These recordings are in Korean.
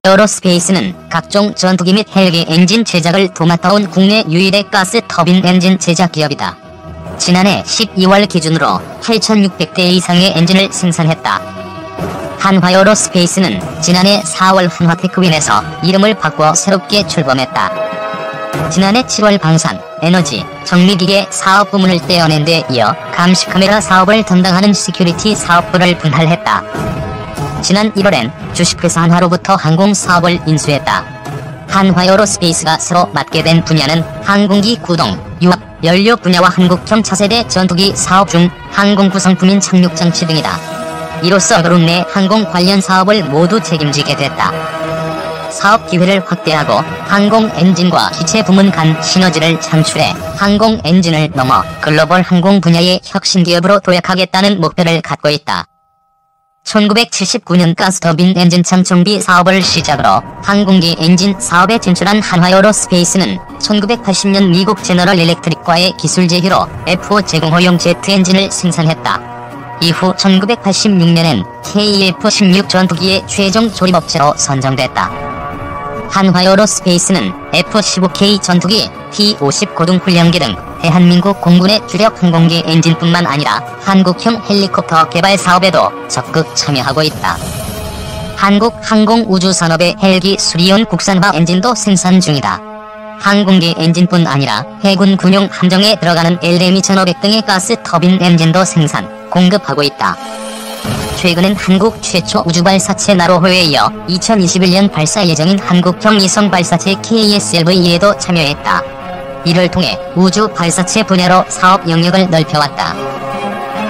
한화에어로스페이스는 각종 전투기 및 헬기 엔진 제작을 도맡아온 국내 유일의 가스 터빈 엔진 제작 기업이다. 지난해 12월 기준으로 8,600대 이상의 엔진을 생산했다. 한화에어로스페이스는 지난해 4월 한화테크윈에서 이름을 바꿔 새롭게 출범했다. 지난해 7월 방산, 에너지, 정밀기계 사업 부문을 떼어낸 데 이어 감시카메라 사업을 담당하는 시큐리티 사업부를 분할했다. 지난 1월엔 주식회사 한화로부터 항공사업을 인수했다. 한화에어로스페이스가 새로 맡게 된 분야는 항공기 구동, 유압, 연료 분야와 한국형 차세대 전투기 사업 중 항공 구성품인 착륙장치 등이다. 이로써 그룹 내 항공 관련 사업을 모두 책임지게 됐다. 사업 기회를 확대하고 항공 엔진과 기체 부문 간 시너지를 창출해 항공 엔진을 넘어 글로벌 항공 분야의 혁신 기업으로 도약하겠다는 목표를 갖고 있다. 1979년 가스터빈 엔진창 정비 사업을 시작으로 항공기 엔진 사업에 진출한 한화에어로스페이스는 1980년 미국 제너럴 일렉트릭과의 기술 제휴로 F5 제공호용 제트 엔진을 생산했다. 이후 1986년엔 KF-16 전투기의 최종 조립업체로 선정됐다. 한화에어로스페이스는 F-15K 전투기, P-50 고등훈련기 등 대한민국 공군의 주력 항공기 엔진뿐만 아니라 한국형 헬리콥터 개발 사업에도 적극 참여하고 있다. 한국 항공우주산업의 헬기 수리용 국산화 엔진도 생산 중이다. 항공기 엔진뿐 아니라 해군 군용 함정에 들어가는 LM2500 등의 가스 터빈 엔진도 생산, 공급하고 있다. 최근엔 한국 최초 우주발사체 나로호에 이어 2021년 발사 예정인 한국형 위성발사체 KSLV에도 참여했다. 이를 통해 우주 발사체 분야로 사업 영역을 넓혀왔다.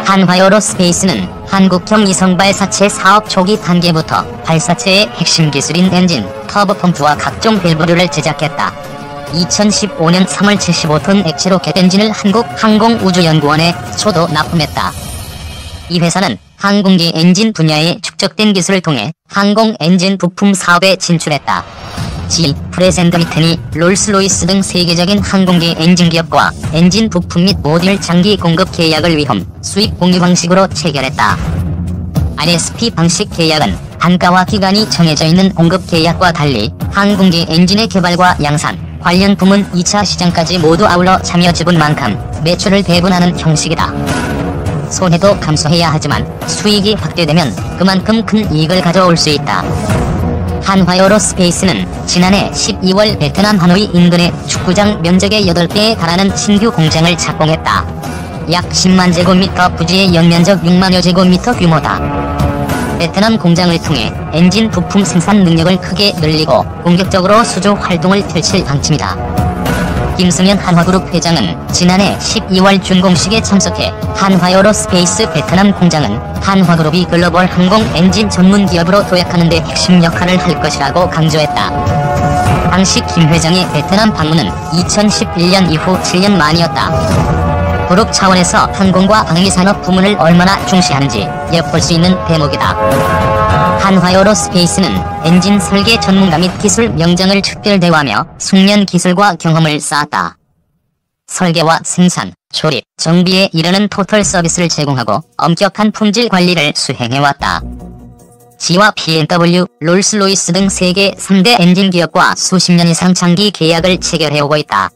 한화에어로스페이스는 한국형 위성발사체 사업 초기 단계부터 발사체의 핵심 기술인 엔진, 터보펌프와 각종 밸브류를 제작했다. 2015년 3월 75톤 액체 로켓 엔진을 한국항공우주연구원에 초도 납품했다. 이 회사는 항공기 엔진 분야의 축적된 기술을 통해 항공 엔진 부품 사업에 진출했다. GE, 프레센트 위트니, 롤스로이스 등 세계적인 항공기 엔진 기업과 엔진 부품 및 모듈 장기 공급 계약을 위험, 수익 공유 방식으로 체결했다. RSP 방식 계약은 단가와 기간이 정해져 있는 공급 계약과 달리 항공기 엔진의 개발과 양산, 관련 부문 2차 시장까지 모두 아울러 참여 지분만큼 매출을 배분하는 형식이다. 손해도 감소해야 하지만 수익이 확대되면 그만큼 큰 이익을 가져올 수 있다. 한화에어로스페이스는 지난해 12월 베트남 하노이 인근의 축구장 면적의 8배에 달하는 신규 공장을 착공했다. 약 10만 제곱미터 부지의 연면적 6만여 제곱미터 규모다. 베트남 공장을 통해 엔진 부품 생산 능력을 크게 늘리고 본격적으로 수주 활동을 펼칠 방침이다. 김승현 한화그룹 회장은 지난해 12월 준공식에 참석해 한화에어로스페이스 베트남 공장은 한화그룹이 글로벌 항공 엔진 전문 기업으로 도약하는 데 핵심 역할을 할 것이라고 강조했다. 당시 김 회장의 베트남 방문은 2011년 이후 7년 만이었다. 그룹 차원에서 항공과 방위산업 부문을 얼마나 중시하는지 엿볼 수 있는 대목이다. 한화에어로스페이스는 엔진 설계 전문가 및 기술 명장을 특별대우하며 숙련 기술과 경험을 쌓았다. 설계와 생산, 조립, 정비에 이르는 토털 서비스를 제공하고 엄격한 품질 관리를 수행해왔다. GE와 BMW, 롤스로이스 등 세계 3대 엔진 기업과 수십 년 이상 장기 계약을 체결해오고 있다.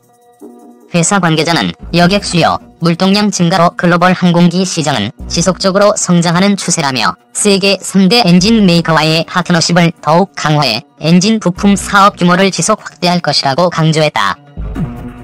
회사 관계자는 여객 수요, 물동량 증가로 글로벌 항공기 시장은 지속적으로 성장하는 추세라며 세계 3대 엔진 메이커와의 파트너십을 더욱 강화해 엔진 부품 사업 규모를 지속 확대할 것이라고 강조했다.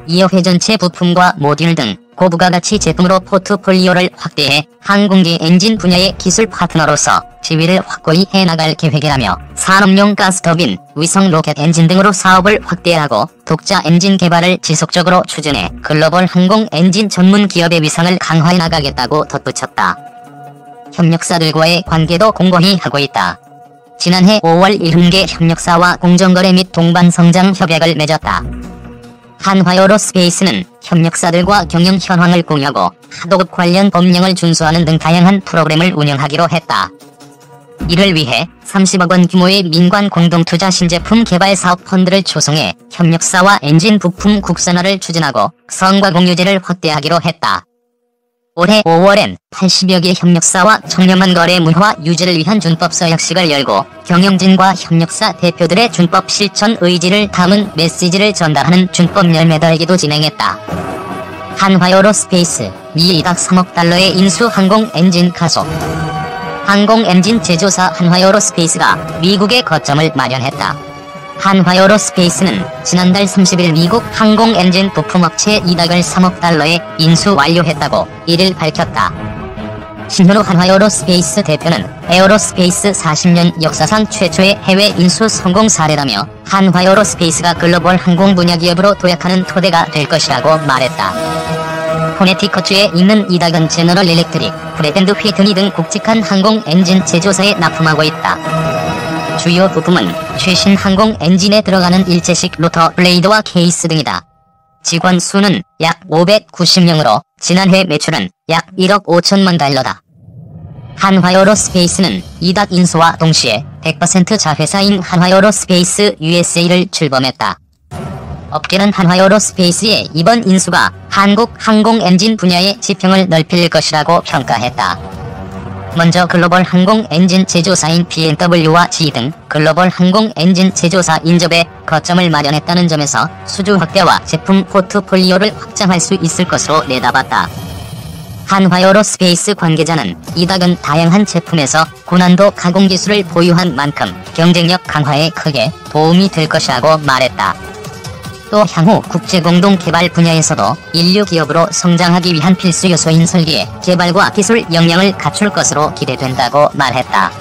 이어 회전체 부품과 모듈 등 고부가가치 제품으로 포트폴리오를 확대해 항공기 엔진 분야의 기술 파트너로서 지위를 확고히 해나갈 계획이라며 산업용 가스터빈, 위성 로켓 엔진 등으로 사업을 확대하고 독자 엔진 개발을 지속적으로 추진해 글로벌 항공 엔진 전문 기업의 위상을 강화해 나가겠다고 덧붙였다. 협력사들과의 관계도 공고히 하고 있다. 지난해 5월 1훈계 협력사와 공정거래 및 동반성장 협약을 맺었다. 한화에어로스페이스는 협력사들과 경영 현황을 공유하고 하도급 관련 법령을 준수하는 등 다양한 프로그램을 운영하기로 했다. 이를 위해 30억 원 규모의 민관 공동투자 신제품 개발 사업 펀드를 조성해 협력사와 엔진 부품 국산화를 추진하고 성과 공유제를 확대하기로 했다. 올해 5월엔 80여 개 협력사와 청렴한 거래 문화 유지를 위한 준법 서약식을 열고 경영진과 협력사 대표들의 준법 실천 의지를 담은 메시지를 전달하는 준법 열매달기도 진행했다. 한화에어로스페이스, 미 2박 3억 달러의 인수 항공 엔진 가속. 항공 엔진 제조사 한화에어로스페이스가 미국에 거점을 마련했다. 한화에어로스페이스는 지난달 30일 미국 항공 엔진 부품업체 이닥을 3억 달러에 인수 완료했다고 1일 밝혔다. 신현우 한화에어로스페이스 대표는 에어로스페이스 40년 역사상 최초의 해외 인수 성공 사례라며 한화에어로스페이스가 글로벌 항공 분야 기업으로 도약하는 토대가 될 것이라고 말했다. 코네티컷주에 있는 이닥은 제너럴 일렉트릭, 브레덴드 휘트니 등 굵직한 항공 엔진 제조사에 납품하고 있다. 주요 부품은 최신 항공 엔진에 들어가는 일체식 로터 블레이드와 케이스 등이다. 직원 수는 약 590명으로 지난해 매출은 약 1억 5천만 달러다. 한화에어로스페이스는 이닥 인수와 동시에 100% 자회사인 한화에어로스페이스 USA를 출범했다. 업계는 한화에어로스페이스의 이번 인수가 한국 항공 엔진 분야의 지평을 넓힐 것이라고 평가했다. 먼저 글로벌 항공 엔진 제조사인 BMW와 GE 등 글로벌 항공 엔진 제조사 인접에 거점을 마련했다는 점에서 수주 확대와 제품 포트폴리오를 확장할 수 있을 것으로 내다봤다. 한화에어로스페이스 관계자는 이닥은 다양한 제품에서 고난도 가공 기술을 보유한 만큼 경쟁력 강화에 크게 도움이 될 것이라고 말했다. 또 향후 국제공동 개발 분야에서도 인류 기업으로 성장하기 위한 필수 요소인 설계, 개발과 기술 역량을 갖출 것으로 기대된다고 말했다.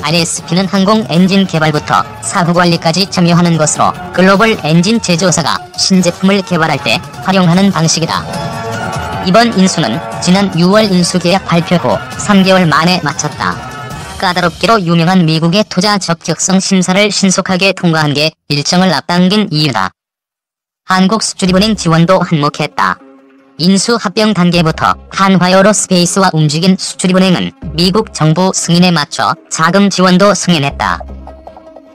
RSP는 항공 엔진 개발부터 사후관리까지 참여하는 것으로 글로벌 엔진 제조사가 신제품을 개발할 때 활용하는 방식이다. 이번 인수는 지난 6월 인수계약 발표 후 3개월 만에 마쳤다. 까다롭기로 유명한 미국의 투자 적격성 심사를 신속하게 통과한 게 일정을 앞당긴 이유다. 한국수출입은행 지원도 한몫했다. 인수 합병 단계부터 한화에어로스페이스와 움직인 수출입은행은 미국 정부 승인에 맞춰 자금 지원도 승인했다.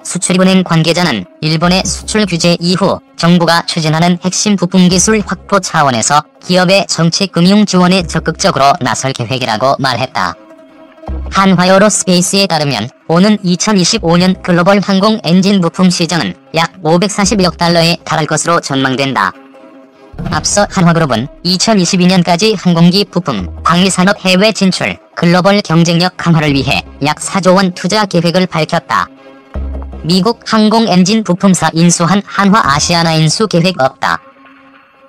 수출입은행 관계자는 일본의 수출 규제 이후 정부가 추진하는 핵심 부품 기술 확보 차원에서 기업의 정책 금융 지원에 적극적으로 나설 계획이라고 말했다. 한화에어로스페이스에 따르면 오는 2025년 글로벌 항공 엔진 부품 시장은 약 541억 달러에 달할 것으로 전망된다. 앞서 한화그룹은 2022년까지 항공기 부품, 방위산업 해외 진출, 글로벌 경쟁력 강화를 위해 약 4조 원 투자 계획을 밝혔다. 미국 항공 엔진 부품사 인수한 한화아시아나 인수 계획 없다.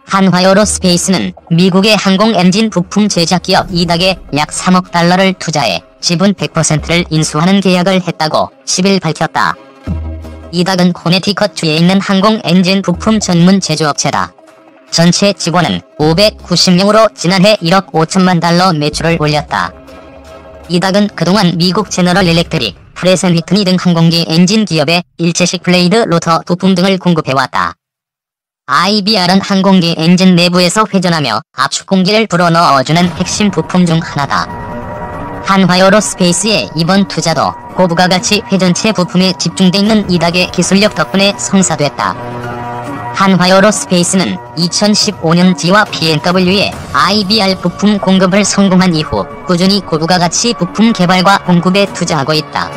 한화에어로스페이스는 미국의 항공 엔진 부품 제작 기업 이닥에 약 3억 달러를 투자해 지분 100%를 인수하는 계약을 했다고 10일 밝혔다. 이닥은 코네티컷주에 있는 항공 엔진 부품 전문 제조업체다. 전체 직원은 590명으로 지난해 1억 5천만 달러 매출을 올렸다. 이닥은 그동안 미국 제너럴 일렉트릭, 프레센 휘트니 등 항공기 엔진 기업에 일체식 블레이드 로터 부품 등을 공급해왔다. IBR은 항공기 엔진 내부에서 회전하며 압축 공기를 불어넣어주는 핵심 부품 중 하나다. 한화에어로스페이스의 이번 투자도 고부가가치 회전체 부품에 집중돼 있는 이닥의 기술력 덕분에 성사됐다. 한화에어로스페이스는 2015년 G와 BMW의 IBR 부품 공급을 성공한 이후 꾸준히 고부가가치 부품 개발과 공급에 투자하고 있다.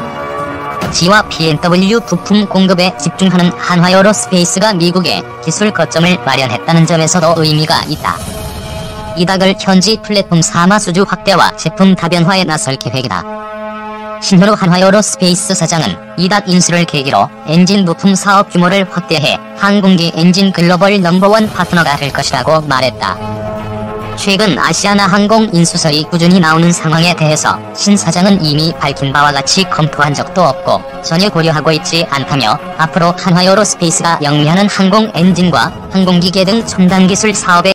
G와 BMW 부품 공급에 집중하는 한화에어로스페이스가 미국에 기술 거점을 마련했다는 점에서도 의미가 있다. 이닥을 현지 플랫폼 삼아 수주 확대와 제품 다변화에 나설 계획이다. 신현우 한화에어로스페이스 사장은 이닥 인수를 계기로 엔진 부품 사업 규모를 확대해 항공기 엔진 글로벌 넘버원 파트너가 될 것이라고 말했다. 최근 아시아나 항공 인수설이 꾸준히 나오는 상황에 대해서 신 사장은 이미 밝힌 바와 같이 검토한 적도 없고 전혀 고려하고 있지 않다며 앞으로 한화에어로스페이스가 영위하는 항공 엔진과 항공기계 등 첨단 기술 사업에